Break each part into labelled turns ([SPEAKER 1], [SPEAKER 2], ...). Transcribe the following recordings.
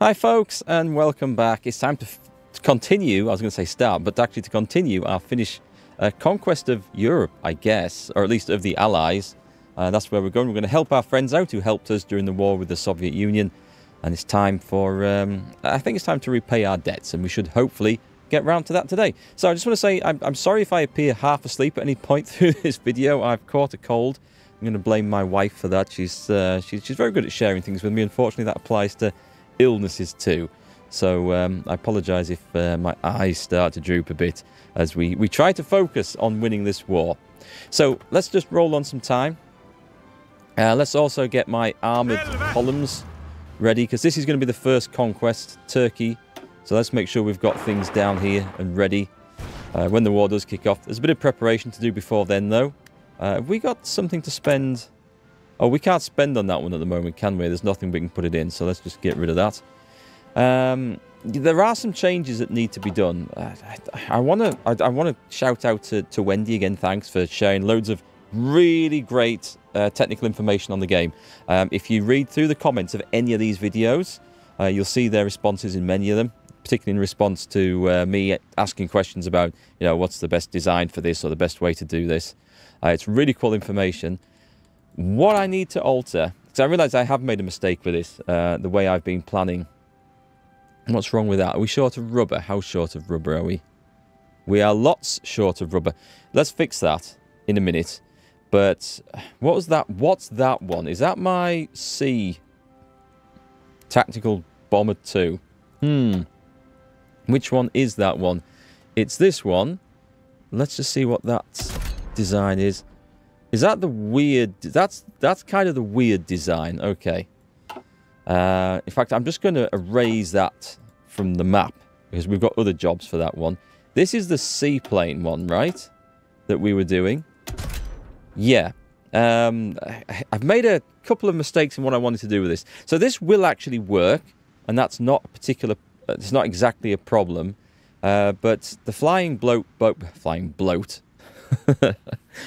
[SPEAKER 1] Hi folks, and welcome back. It's time to continue, I was going to say start, but actually to continue our Finnish conquest of Europe, I guess, or at least of the Allies. That's where we're going. We're going to help our friends out who helped us during the war with the Soviet Union. And it's time for, I think it's time to repay our debts, and we should hopefully get round to that today. So I just want to say, I'm sorry if I appear half asleep at any point through this video. I've caught a cold. I'm going to blame my wife for that. She's very good at sharing things with me. Unfortunately, that applies to illnesses too. So I apologise if my eyes start to droop a bit as we try to focus on winning this war. So let's just roll on some time. Let's also get my armoured columns ready, because this is going to be the first conquest, Turkey. So let's make sure we've got things down here and ready when the war does kick off. There's a bit of preparation to do before then, though. Have we got something to spend? Oh, we can't spend on that one at the moment, can we? There's nothing we can put it in, so let's just get rid of that. There are some changes that need to be done. I want to shout out to Wendy again. Thanks for sharing loads of really great technical information on the game. If you read through the comments of any of these videos, you'll see their responses in many of them, particularly in response to me asking questions about, you know, what's the best design for this or the best way to do this. It's really cool information. What I need to alter, because I realise I have made a mistake with this, the way I've been planning. What's wrong with that? Are we short of rubber? How short of rubber are we? We are lots short of rubber. Let's fix that in a minute. But what was that? What's that one? Is that my C Tactical Bomber 2? Which one is that one? It's this one. Let's just see what that design is. Is that the weird... That's kind of the weird design. Okay. In fact, I'm just going to erase that from the map, because we've got other jobs for that one. This is the seaplane one, right? That we were doing. Yeah. I've made a couple of mistakes in what I wanted to do with this. So this will actually work, and that's not a particular... It's not exactly a problem. But the flying boat...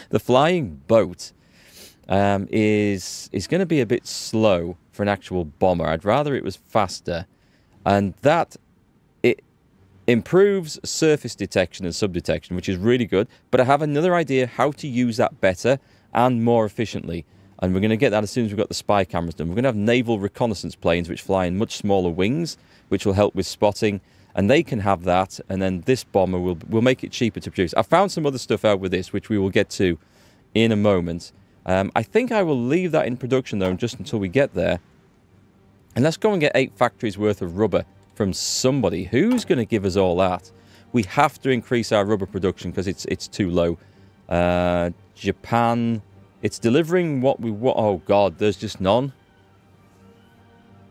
[SPEAKER 1] The flying boat is going to be a bit slow for an actual bomber. I'd rather it was faster, and that it improves surface detection and subdetection, which is really good. But I have another idea how to use that better and more efficiently, and we're going to get that as soon as we've got the spy cameras done. We're going to have naval reconnaissance planes which fly in much smaller wings, which will help with spotting. And they can have that, and then this bomber will make it cheaper to produce. I found some other stuff out with this, which we will get to in a moment. I think I will leave that in production, though, just until we get there. And let's go and get 8 factories worth of rubber from somebody. Who's going to give us all that? We have to increase our rubber production because it's too low. Japan, it's delivering what we want. Oh, God, there's just none.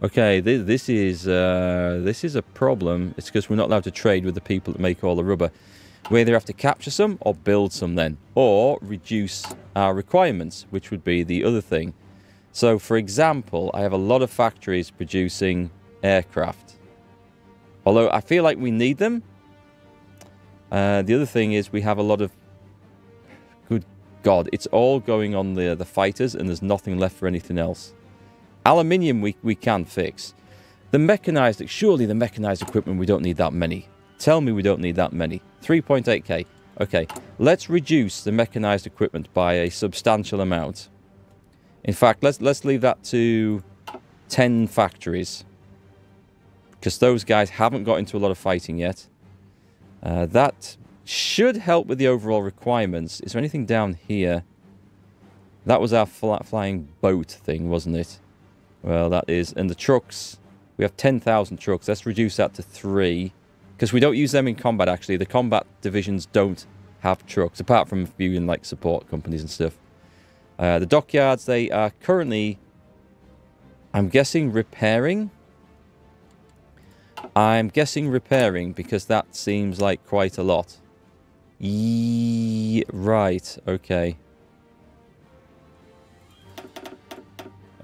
[SPEAKER 1] Okay, this is a problem. It's because we're not allowed to trade with the people that make all the rubber. We either have to capture some or build some then, or reduce our requirements, which would be the other thing. So, for example, I have a lot of factories producing aircraft. Although I feel like we need them. The other thing is we have a lot of... Good God, it's all going on the fighters, and there's nothing left for anything else. Aluminium we can fix. The mechanized, surely the mechanized equipment, we don't need that many. Tell me we don't need that many. 3.8k. Okay, let's reduce the mechanized equipment by a substantial amount. In fact, let's leave that to 10 factories, because those guys haven't got into a lot of fighting yet. That should help with the overall requirements. Is there anything down here? That was our flying boat thing, wasn't it? Well, that is... And the trucks, we have 10,000 trucks. Let's reduce that to 3. Because we don't use them in combat, actually. The combat divisions don't have trucks, apart from a few in, like, support companies and stuff. The dockyards, they are currently, I'm guessing, repairing. I'm guessing repairing, because that seems like quite a lot. Right, okay.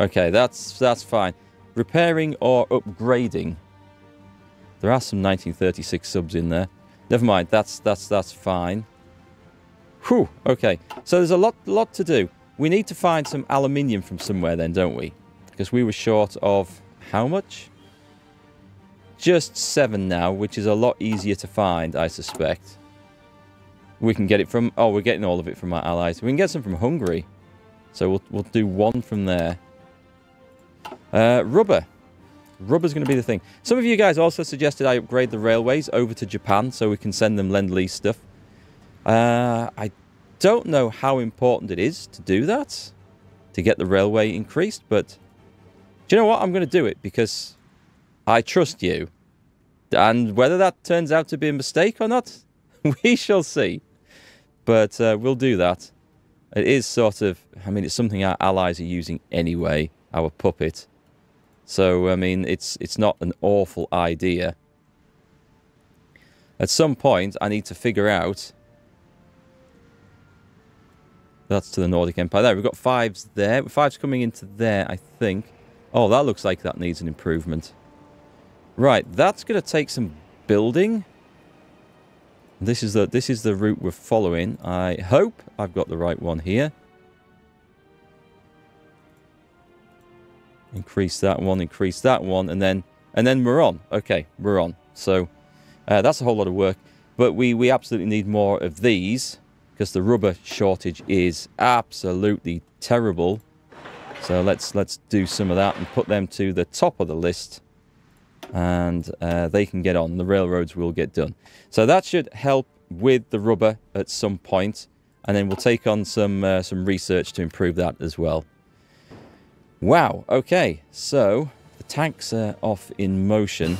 [SPEAKER 1] Okay, that's fine. Repairing or upgrading. There are some 1936 subs in there. Never mind, that's fine. Whew, okay. So there's a lot to do. We need to find some aluminium from somewhere then, don't we? Because we were short of how much? just 7 now, which is a lot easier to find, I suspect. We can get it from... Oh, we're getting all of it from our allies. We can get some from Hungary. So we'll do 1 from there. Rubber. Rubber's going to be the thing. Some of you guys also suggested I upgrade the railways over to Japan so we can send them Lend-Lease stuff. I don't know how important it is to do that, to get the railway increased, but do you know what? I'm going to do it because I trust you. And whether that turns out to be a mistake or not, we shall see. But we'll do that. It is sort of, I mean, it's something our allies are using anyway, our puppet. So, I mean, it's not an awful idea. At some point, I need to figure out... That's to the Nordic Empire. There, we've got 5s there. 5's coming into there, I think. Oh, that looks like that needs an improvement. Right, that's going to take some building. This is the route we're following. I hope I've got the right one here. Increase that one, and then we're on. Okay, we're on. So that's a whole lot of work, but we absolutely need more of these because the rubber shortage is absolutely terrible. So let's do some of that and put them to the top of the list, and they can get on. The railroads will get done. So that should help with the rubber at some point, and then we'll take on some research to improve that as well. Wow, okay, so the tanks are off in motion.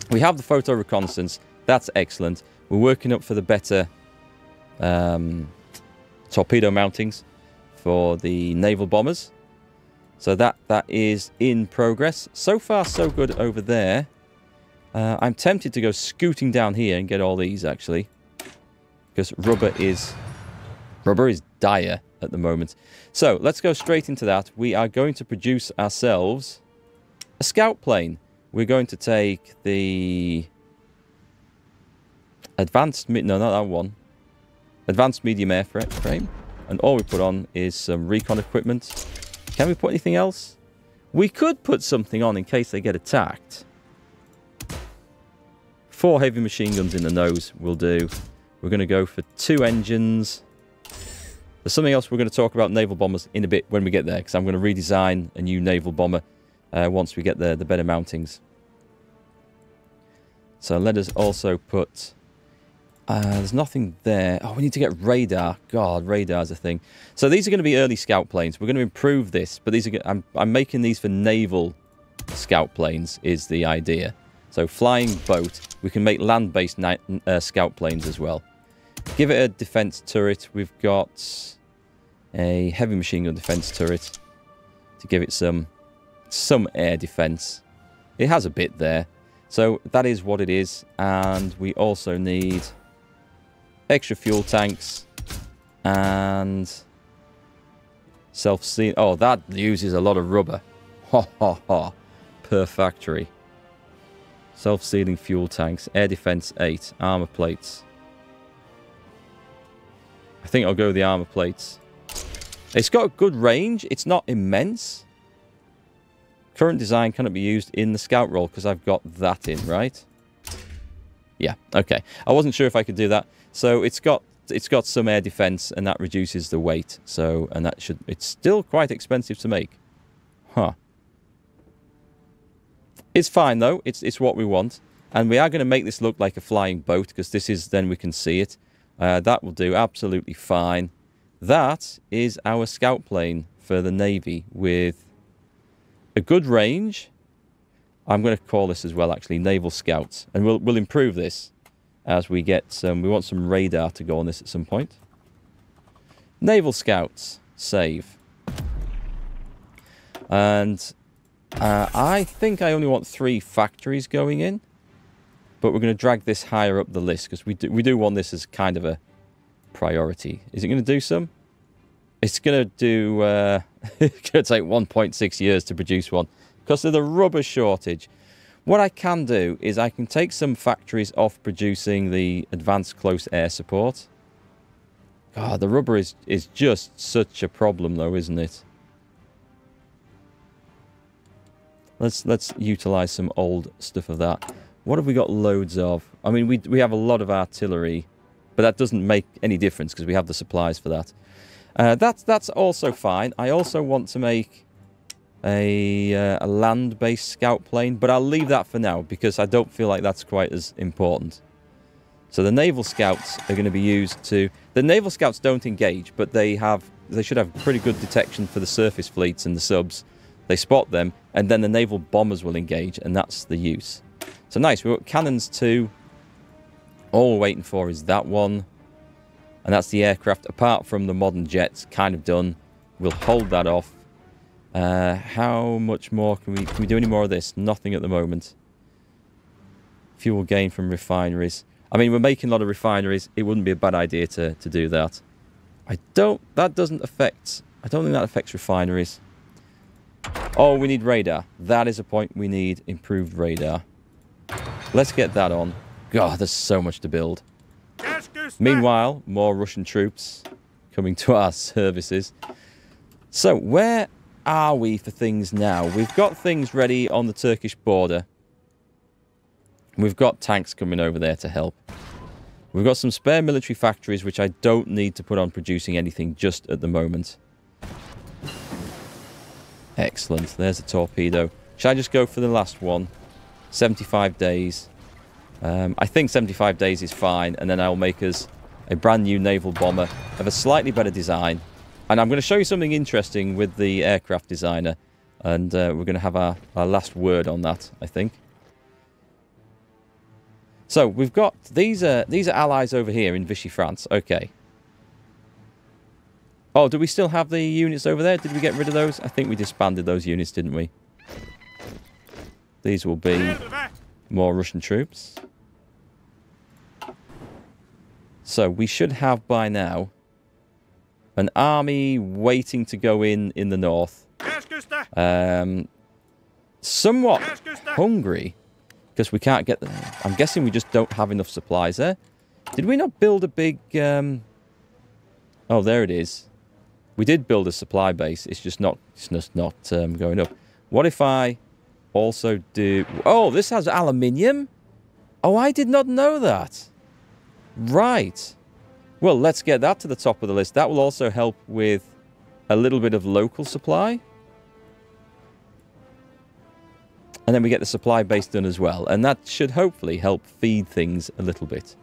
[SPEAKER 1] We have the photo reconnaissance, that's excellent. We're working up for the better torpedo mountings for the naval bombers. So that is in progress. So far, so good over there. I'm tempted to go scooting down here and get all these, actually. Because rubber is dire at the moment. So let's go straight into that. We are going to produce ourselves a scout plane. We're going to take the advanced, no, not that one. Advanced medium airframe. And all we put on is some recon equipment. Can we put anything else? We could put something on in case they get attacked. 4 heavy machine guns in the nose will do. We're going to go for 2 engines. There's something else we're going to talk about naval bombers in a bit when we get there, because I'm going to redesign a new naval bomber once we get the better mountings. So let us also put... there's nothing there. Oh, we need to get radar. God, radar's a thing. So these are going to be early scout planes. We're going to improve this, but these are... I'm making these for naval scout planes is the idea. So flying boat. We can make land-based scout planes as well. Give it a defense turret. We've got a heavy machine gun defense turret to give it some air defense. It has a bit there. So that is what it is. And we also need extra fuel tanks and self-sealing. Oh, that uses a lot of rubber. Ha ha ha. Per factory. Self-sealing fuel tanks. Air defense 8. Armor plates. I think I'll go with the armor plates. It's got a good range. It's not immense. Current design cannot be used in the scout role because I've got that in, right? Yeah, okay. I wasn't sure if I could do that. So it's got some air defense and that reduces the weight. So, and that should... It's still quite expensive to make. Huh. It's fine though. It's what we want. And we are going to make this look like a flying boat because this is... Then we can see it. That will do absolutely fine. That is our scout plane for the Navy with a good range. I'm going to call this as well, actually, Naval Scouts. And we'll improve this as we get some... We want some radar to go on this at some point. Naval Scouts. Save. And I think I only want 3 factories going in. But we're going to drag this higher up the list because we do want this as kind of a priority. Is it going to do some? It's going to do... it's going to take 1.6 years to produce one because of the rubber shortage. What I can do is I can take some factories off producing the advanced close air support. God, the rubber is just such a problem though, isn't it? Let's utilize some old stuff of that. What have we got loads of? I mean, we have a lot of artillery, but that doesn't make any difference because we have the supplies for that. That's also fine. I also want to make a land-based scout plane, but I'll leave that for now because I don't feel like that's quite as important. So the naval scouts are going to be used to... The naval scouts don't engage, but they should have pretty good detection for the surface fleets and the subs. They spot them, and then the naval bombers will engage, and that's the use. So nice, we've got cannons too. All we're waiting for is that one. And that's the aircraft, apart from the modern jets, kind of done. We'll hold that off. How much more can we do any more of this? Nothing at the moment. Fuel gain from refineries. I mean, we're making a lot of refineries. It wouldn't be a bad idea to do that. I don't think that affects refineries. Oh, we need radar. That is a point. We need improved radar. Let's get that on. God, there's so much to build. Meanwhile, more Russian troops coming to our services. So, where are we for things now? We've got things ready on the Turkish border. We've got tanks coming over there to help. We've got some spare military factories, which I don't need to put on producing anything just at the moment. Excellent. There's a torpedo. Should I just go for the last one? 75 days. I think 75 days is fine, and then I'll make us a brand new naval bomber of a slightly better design. And I'm going to show you something interesting with the aircraft designer, and we're going to have our last word on that, I think. So we've got these are allies over here in Vichy, France. Okay. Oh, do we still have the units over there? Did we get rid of those? I think we disbanded those units, didn't we? These will be more Russian troops. So we should have by now an army waiting to go in the north. Somewhat hungry because we can't get them. I'm guessing we just don't have enough supplies there. Did we not build a big... Oh, there it is. We did build a supply base. It's just not going up. What if I also do... Oh, this has aluminium? Oh, I did not know that. Right. Well, let's get that to the top of the list. That will also help with a little bit of local supply. And then we get the supply base done as well. And that should hopefully help feed things a little bit.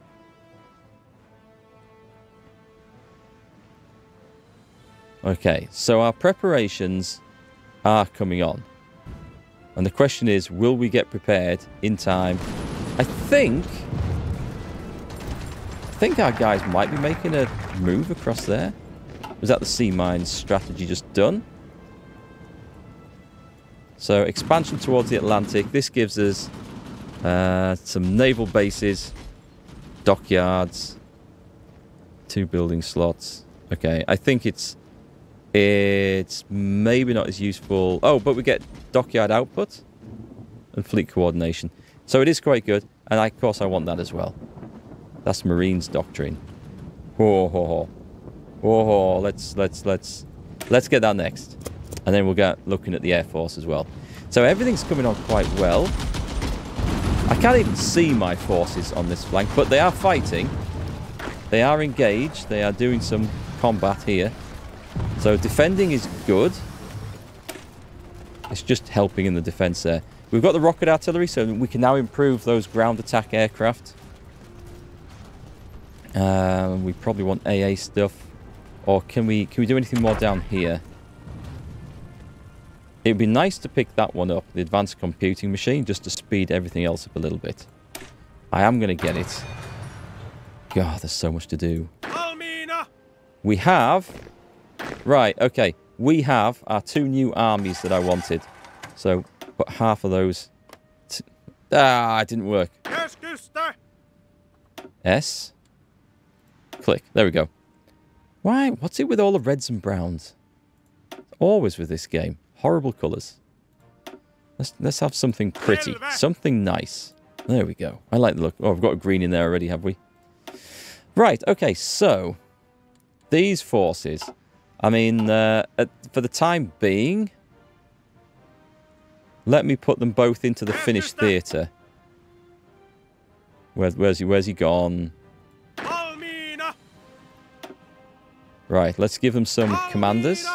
[SPEAKER 1] Okay, so our preparations are coming on. And the question is, will we get prepared in time? I think our guys might be making a move across there. Was that the sea mines strategy just done? So expansion towards the Atlantic. This gives us some naval bases, dockyards, 2 building slots. Okay, I think it's maybe not as useful. Oh, but we get dockyard output and fleet coordination. So it is quite good. And of course I want that as well. That's Marines doctrine. Let's get that next. And then we'll get looking at the Air Force as well. So everything's coming on quite well. I can't even see my forces on this flank, but they are fighting. They are engaged. They are doing some combat here. So defending is good. It's just helping in the defense there. We've got the rocket artillery, so we can now improve those ground attack aircraft. We probably want AA stuff. Or can we do anything more down here? It would be nice to pick that one up, the advanced computing machine, just to speed everything else up a little bit. I am going to get it. God, there's so much to do. We have... Right, okay. We have our 2 new armies that I wanted. So, put half of those... it didn't work. S. Click. There we go. Why? What's it with all the reds and browns? Always with this game. Horrible colours. Let's have something pretty. Something nice. There we go. I like the look. Oh, I've got a green in there already, have we? Right, okay, so... These forces... I mean, for the time being... Let me put them both into the Finnish theatre. Where's he gone? Right, let's give them some commanders.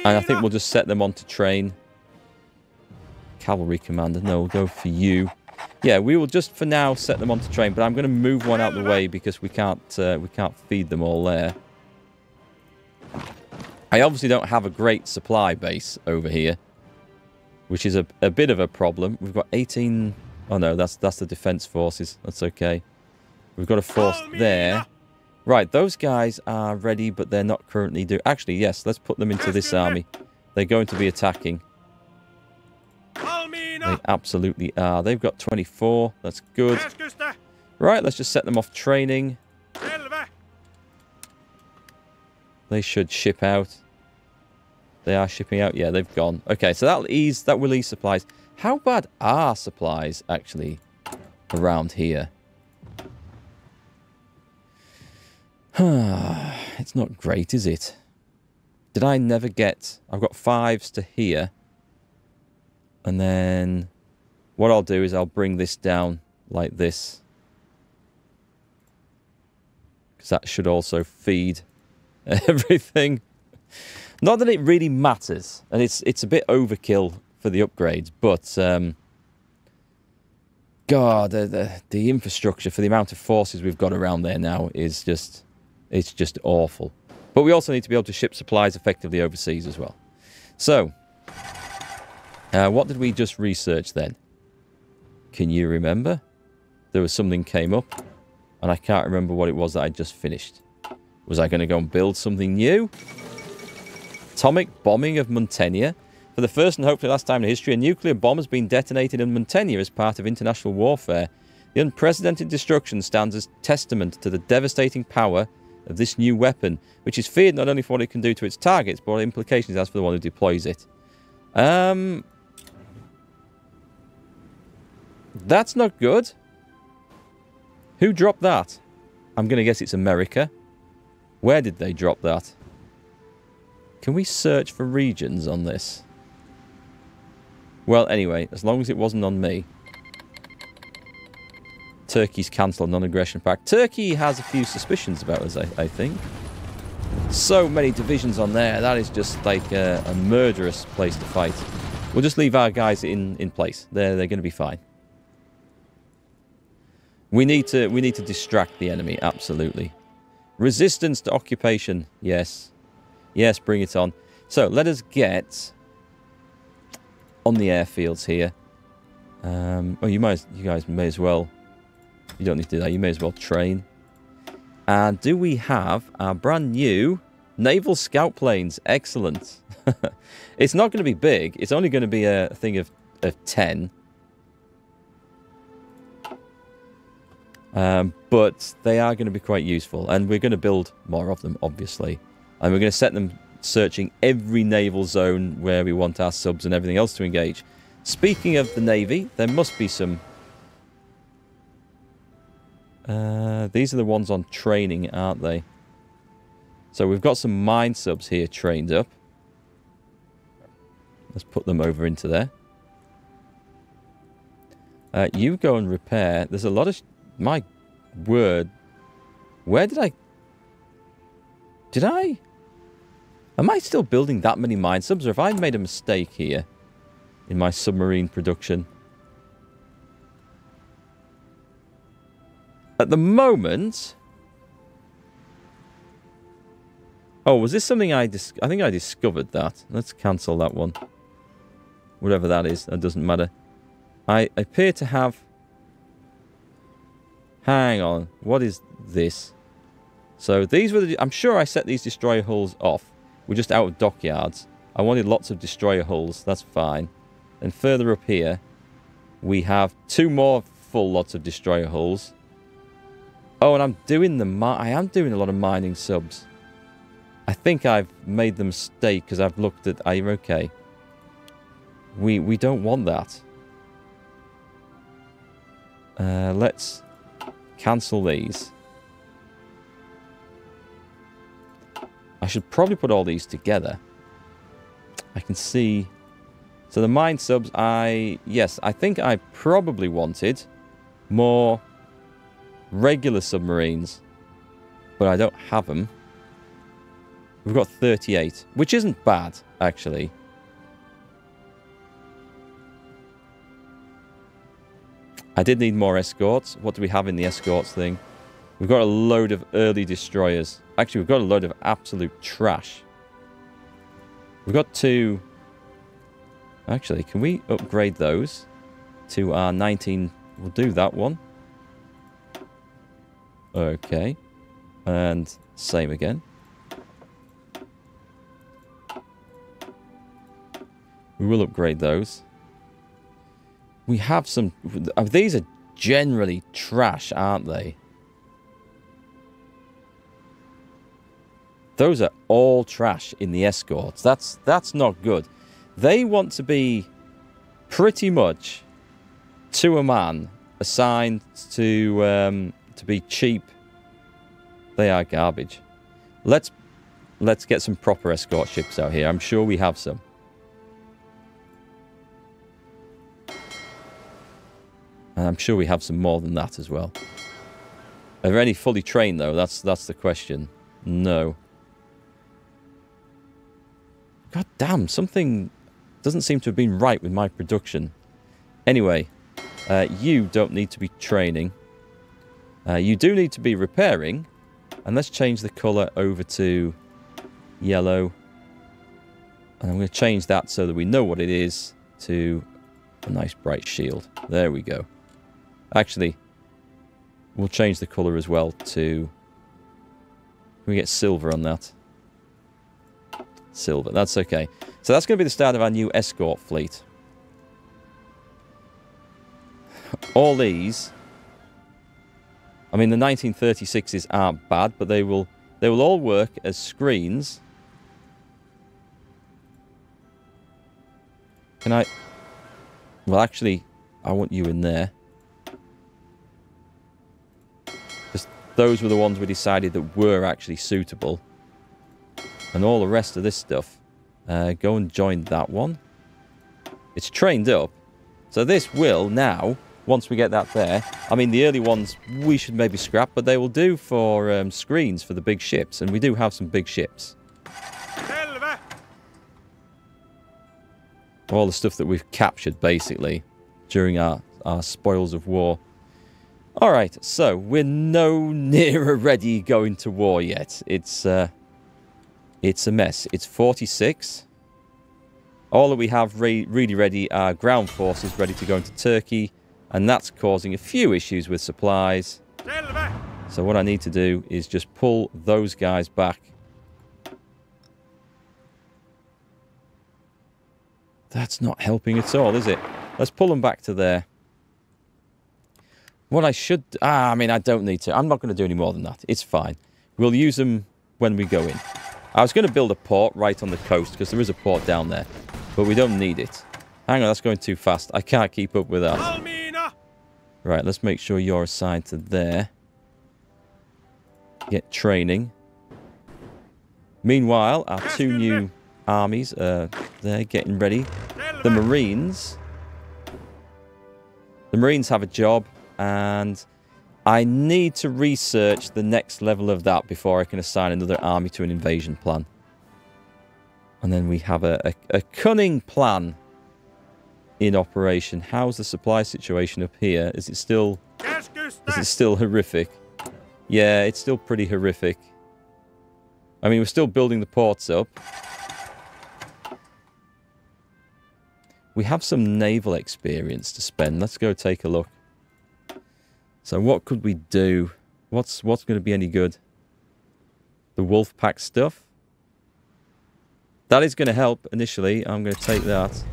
[SPEAKER 1] And I think we'll just set them on to train. Cavalry commander. No, we'll go for you. Yeah, we will just for now set them on to train, but I'm going to move one out of the way because we can't feed them all there. I obviously don't have a great supply base over here, which is a bit of a problem. We've got 18... Oh no, that's the defense forces. That's okay. We've got a force there. Right, those guys are ready, but they're not currently doing... Actually, yes, let's put them into this army. They're going to be attacking. They absolutely are. They've got 24. That's good. Right, let's just set them off training. They should ship out. They are shipping out. Yeah, they've gone. Okay, so that will ease supplies. How bad are supplies actually around here? It's not great, is it? Did I never get... I've got 5s to here. And then what I'll do is I'll bring this down like this. Because that should also feed everything. Not that it really matters. And it's a bit overkill for the upgrades. But, God, the infrastructure for the amount of forces we've got around there now is just... It's just awful. But we also need to be able to ship supplies effectively overseas as well. So, what did we just research then? Can you remember? There was something came up, and I can't remember what it was that I just finished. Was I going to go and build something new? Atomic bombing of Muntenia. For the first and hopefully last time in history, a nuclear bomb has been detonated in Muntenia as part of international warfare. The unprecedented destruction stands as testament to the devastating power of this new weapon, which is feared not only for what it can do to its targets, but what implications it has for the one who deploys it. That's not good. Who dropped that? I'm going to guess it's America. Where did they drop that? Can we search for regions on this? Well, anyway, as long as it wasn't on me. Turkey's cancelled non-aggression pact. Turkey has a few suspicions about us, I think. So many divisions on there. That is just like a murderous place to fight. We'll just leave our guys in place. They're going to be fine. We need to distract the enemy, absolutely. Resistance to occupation, yes. Yes, bring it on. So, let us get on the airfields here. Oh, you guys may as well... You don't need to do that. You may as well train. And do we have our brand new naval scout planes? Excellent. It's not going to be big. It's only going to be a thing of 10. But they are going to be quite useful. And we're going to build more of them, obviously. And we're going to set them searching every naval zone where we want our subs and everything else to engage. Speaking of the Navy, there must be some... these are the ones on training, aren't they? So we've got some mine subs here trained up. Let's put them over into there. You go and repair. There's a lot of... My word. Where did I... Did I... Am I still building that many mine subs? Or have I made a mistake here in my submarine production? At the moment... Oh, was this something I think I discovered that. Let's cancel that one. Whatever that is, that doesn't matter. I appear to have... Hang on. What is this? So these were the... I'm sure I set these destroyer hulls off. We're just out of dockyards. I wanted lots of destroyer hulls. That's fine. And further up here, we have 2 more full lots of destroyer hulls. Oh, and I'm doing I am doing a lot of mining subs. I think I've made the mistake because I've looked at... okay. We don't want that. Let's cancel these. I should probably put all these together. I can see... So the mine subs, yes, I think I probably wanted more regular submarines, but I don't have them. We've got 38, which isn't bad, actually. I did need more escorts. What do we have in the escorts thing? We've got a load of early destroyers. Actually, we've got a load of absolute trash. We've got 2... Actually, can we upgrade those to our 19? We'll do that one. Okay. And same again. We will upgrade those. We have some... These are generally trash, aren't they? Those are all trash in the escorts. That's not good. They want to be pretty much to a man assigned to be cheap. They are garbage. Let's get some proper escort ships out here. I'm sure we have some. And I'm sure we have some more than that as well. Are there any fully trained though? That's the question. No. God damn, something doesn't seem to have been right with my production. Anyway, you don't need to be training. You do need to be repairing. And let's change the colour over to yellow. And I'm going to change that so that we know what it is to a nice bright shield. There we go. Actually, we'll change the colour as well to... Can we get silver on that? Silver, that's okay. So that's going to be the start of our new escort fleet. All these... I mean, the 1936s aren't bad, but they will all work as screens. Can I... Well, actually, I want you in there. Because those were the ones we decided that were actually suitable. And all the rest of this stuff, go and join that one. It's trained up. So this will now, once we get that there... I mean, the early ones we should maybe scrap, but they will do for screens for the big ships. And we do have some big ships. All the stuff that we've captured, basically, during our spoils of war. Alright, so we're no nearer ready going to war yet. It's a mess. It's 46. All that we have really ready are ground forces ready to go into Turkey. And that's causing a few issues with supplies. So what I need to do is just pull those guys back. That's not helping at all, is it? Let's pull them back to there. What I should... I mean, I don't need to. I'm not going to do any more than that. It's fine. We'll use them when we go in. I was going to build a port right on the coast, because there is a port down there. But we don't need it. Hang on, that's going too fast. I can't keep up with that. Right, let's make sure you're assigned to there. Get training. Meanwhile, our 2 new armies are there getting ready. The Marines. The Marines have a job, and I need to research the next level of that before I can assign another army to an invasion plan. And then we have a cunning plan in operation. How's the supply situation up here? Is it still horrific? Yeah, it's still pretty horrific. I mean, we're still building the ports up. We have some naval experience to spend. Let's go take a look. So what could we do? What's going to be any good? The Wolfpack stuff. That is going to help initially. I'm going to take that.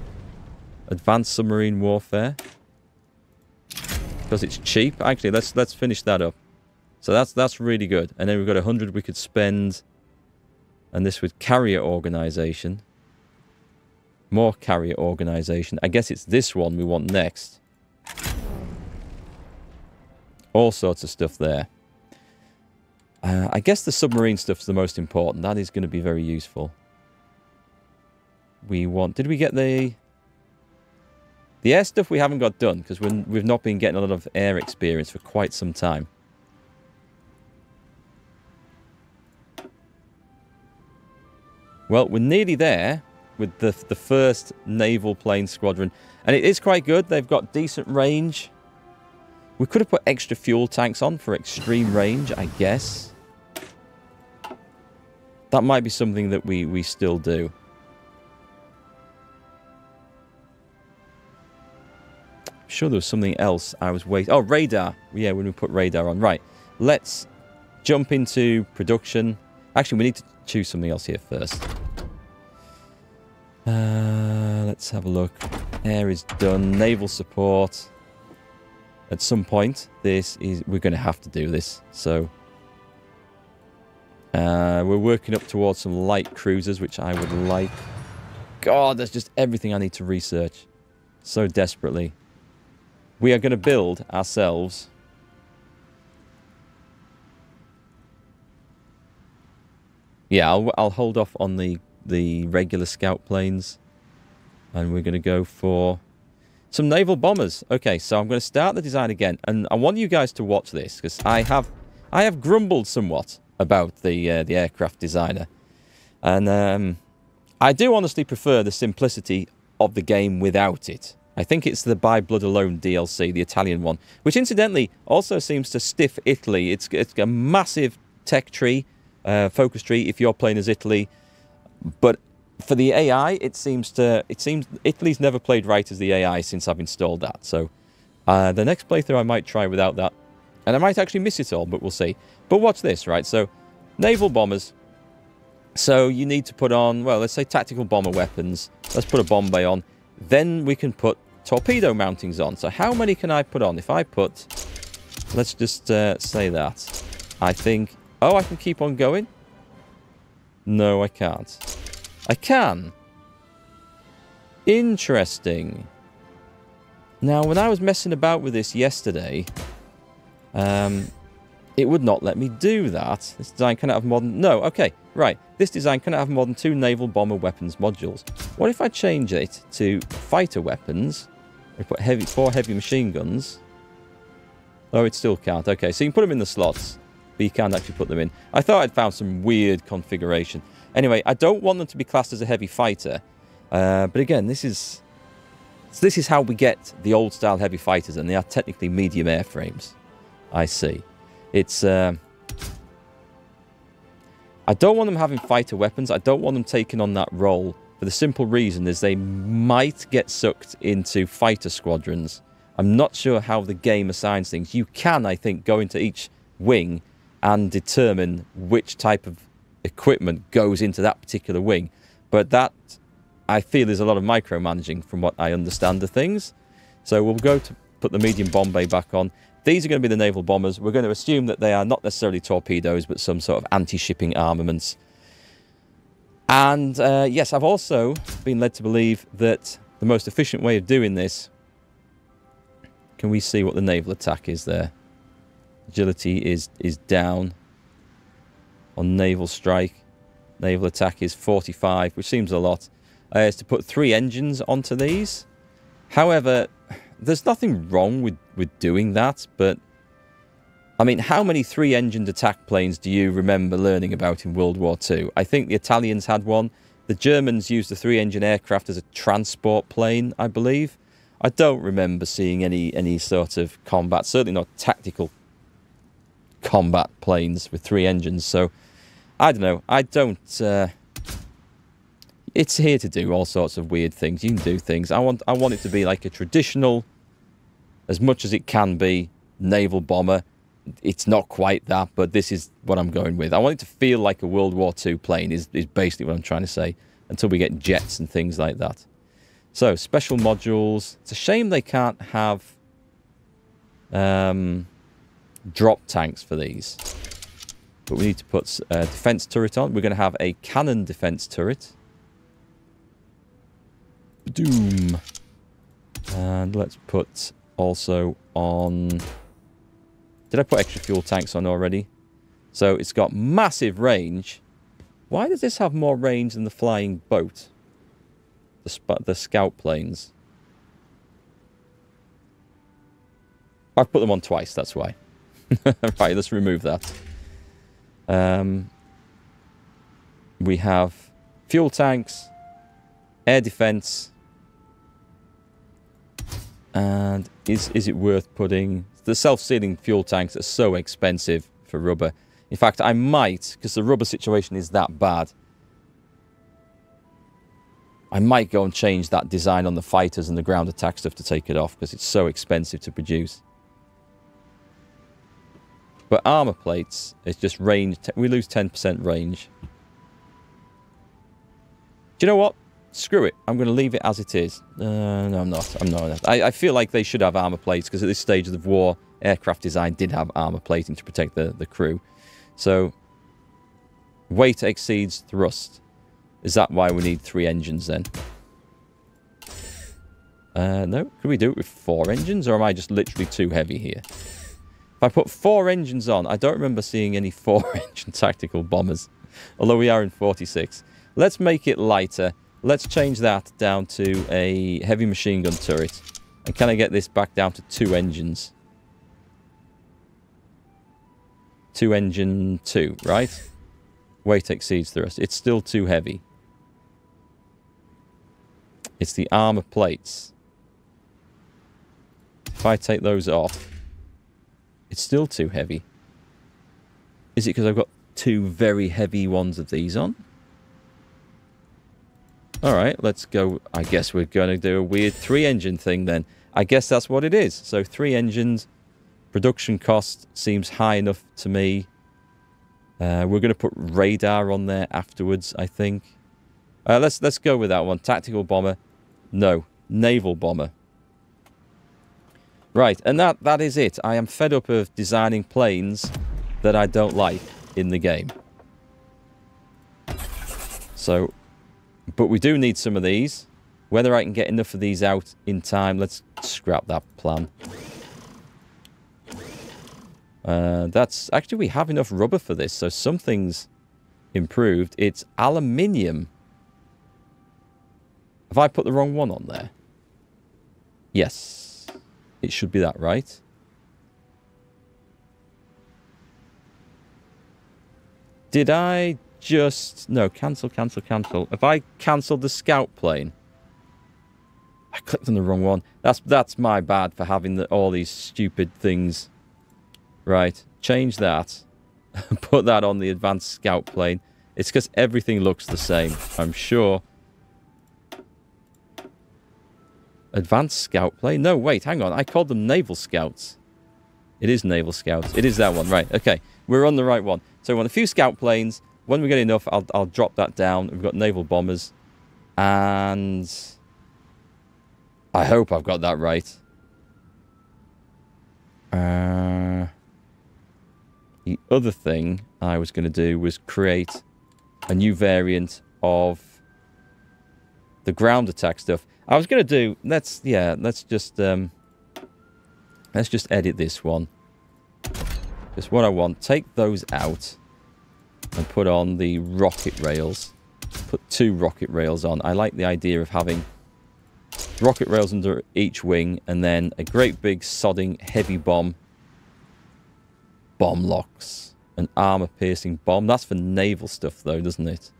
[SPEAKER 1] Advanced submarine warfare. Because it's cheap. Actually, let's finish that up. So that's really good. And then we've got 100 we could spend. And this with carrier organization. More carrier organization. I guess it's this one we want next. All sorts of stuff there. I guess the submarine stuff's the most important. That is going to be very useful. we want... Did we get the... The air stuff we haven't got done, because we've not been getting a lot of air experience for quite some time. Well, we're nearly there with the first naval plane squadron. And it is quite good. They've got decent range. We could have put extra fuel tanks on for extreme range, I guess. That might be something that we still do. I'm sure there was something else I was waiting... Oh, radar. Yeah, when we put radar on. Right. Let's jump into production. Actually, we need to choose something else here first. Let's have a look. Air is done. Naval support. At some point, we're going to have to do this. So, we're working up towards some light cruisers, which I would like. God, there's just everything I need to research so desperately. We are going to build ourselves. Yeah, I'll hold off on the regular scout planes, and we're going to go for some naval bombers. Okay, so I'm going to start the design again, and I want you guys to watch this because I have grumbled somewhat about the aircraft designer, and I do honestly prefer the simplicity of the game without it. I think it's the By Blood Alone DLC, the Italian one, which incidentally also seems to stiff Italy. It's a massive tech tree, focus tree if you're playing as Italy, but for the AI, it seems Italy's never played right as the AI since I've installed that. So the next playthrough I might try without that, and I might actually miss it all, but we'll see. But watch this, right? So naval bombers. So you need to put on, well, let's say tactical bomber weapons. Let's put a bomb bay on. Then we can put torpedo mountings on. So how many can I put on? If I put, let's just say that. I think, oh, I can keep on going? No, I can't. I can. Interesting. Now, when I was messing about with this yesterday, it would not let me do that. This design cannot have more than... No, okay, right. This design cannot have more than 2 naval bomber weapons modules. What if I change it to fighter weapons? I put 4 heavy machine guns. Oh, it still can't. Okay, so you can put them in the slots, but you can't actually put them in. I thought I'd found some weird configuration. Anyway, I don't want them to be classed as a heavy fighter. But again, this is how we get the old-style heavy fighters, and they are technically medium airframes. I see. It's... I don't want them having fighter weapons. I don't want them taking on that role for the simple reason is they might get sucked into fighter squadrons. I'm not sure how the game assigns things. You can, I think, go into each wing and determine which type of equipment goes into that particular wing. But that, I feel, is a lot of micromanaging from what I understand of things. So we'll go to put the medium bomb bay back on. These are going to be the naval bombers. We're going to assume that they are not necessarily torpedoes, but some sort of anti-shipping armaments. And yes, I've also been led to believe that the most efficient way of doing this... Can we see what the naval attack is there? Agility is down on naval strike. Naval attack is 45, which seems a lot. Is to put 3 engines onto these. However, there's nothing wrong with doing that, but I mean, how many 3-engined attack planes do you remember learning about in World War II? I think the Italians had one. The Germans used the 3-engine aircraft as a transport plane, I believe. I don't remember seeing any sort of combat, certainly not tactical combat planes with 3 engines. So, I don't know. I don't... it's here to do all sorts of weird things. You can do things. I want it to be like a traditional, as much as it can be, naval bomber. It's not quite that, but this is what I'm going with. I want it to feel like a World War II plane is basically what I'm trying to say, until we get jets and things like that. So, special modules. It's a shame they can't have drop tanks for these. But we need to put a defense turret on. We're going to have a cannon defense turret. Doom. And let's put also on... Did I put extra fuel tanks on already? So it's got massive range. Why does this have more range than the flying boat? the scout planes. I've put them on twice, that's why. Right, let's remove that. We have fuel tanks, air defense, and is it worth putting... The self-sealing fuel tanks are so expensive for rubber. In fact, I might, because the rubber situation is that bad, I might go and change that design on the fighters and the ground attack stuff to take it off, because it's so expensive to produce. But armor plates, it's just range. We lose 10% range. Do you know what? Screw it. I'm going to leave it as it is. No, I'm not. I'm not. I feel like they should have armor plates, because at this stage of the war, aircraft design did have armor plating to protect the crew. So, weight exceeds thrust. Is that why we need 3 engines then? No. Could we do it with 4 engines, or am I just literally too heavy here? If I put 4 engines on, I don't remember seeing any 4-engine tactical bombers. Although we are in 46. Let's make it lighter. Let's change that down to a heavy machine gun turret. And can I get this back down to 2 engines? 2 engine 2, right? Weight exceeds thrust. It's still too heavy. It's the armor plates. If I take those off, it's still too heavy. Is it because I've got 2 very heavy ones of these on? Alright, let's go. I guess we're going to do a weird 3-engine thing then. I guess that's what it is. So 3 engines. Production cost seems high enough to me. We're going to put radar on there afterwards, I think. Let's go with that one. Tactical bomber. No. Naval bomber. Right, and that is it. I am fed up of designing planes that I don't like in the game. So, but we do need some of these. Whether I can get enough of these out in time, let's scrap that plan. That's actually, we have enough rubber for this, so something's improved. It's aluminium. Have I put the wrong one on there? Yes. It should be that, right? Did I just... No, cancel. Have I cancelled the scout plane? I clicked on the wrong one. That's my bad for having all these stupid things. Right, change that. Put that on the advanced scout plane. It's because everything looks the same, I'm sure. Advanced scout plane? No, wait, hang on. I called them naval scouts. It is naval scouts. It is that one, right. Okay, we're on the right one. So we want a few scout planes. When we get enough, I'll drop that down. We've got naval bombers. And... I hope I've got that right. The other thing I was going to do was create a new variant of the ground attack stuff. I was going to do... Let's just edit this one. Just what I want. Take those out and put on the rocket rails. Put 2 rocket rails on. I like the idea of having rocket rails under each wing and then a great big sodding heavy bomb locks. An armor-piercing bomb. That's for naval stuff, though, doesn't it?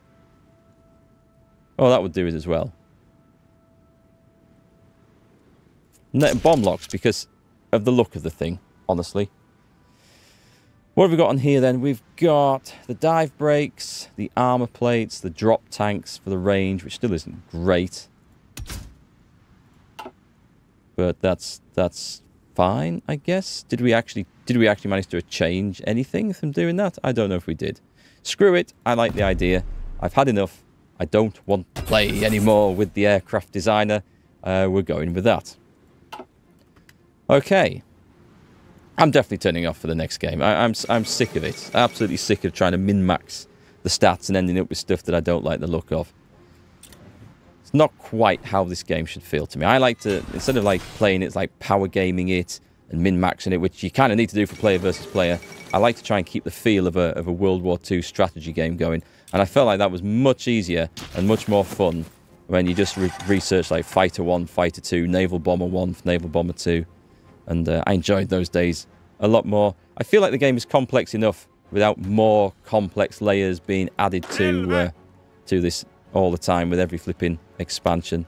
[SPEAKER 1] Oh, that would do it as well. Bomb locks, because of the look of the thing, honestly. What have we got on here, then? We've got the dive brakes, the armor plates, the drop tanks for the range, which still isn't great. But that's fine, I guess. Did we actually manage to change anything from doing that? I don't know if we did. Screw it. I like the idea. I've had enough. I don't want to play anymore with the aircraft designer. We're going with that. Okay. I'm definitely turning off for the next game. I'm sick of it. Absolutely sick of trying to min-max the stats and ending up with stuff that I don't like the look of. It's not quite how this game should feel to me. I like to, instead of like playing it, it's like power gaming it and min-maxing it, which you kind of need to do for player versus player. I like to try and keep the feel of a World War II strategy game going. And I felt like that was much easier and much more fun when you just research like Fighter 1, Fighter 2, Naval Bomber 1, Naval Bomber 2. And I enjoyed those days a lot more. I feel like the game is complex enough without more complex layers being added to this all the time with every flipping expansion.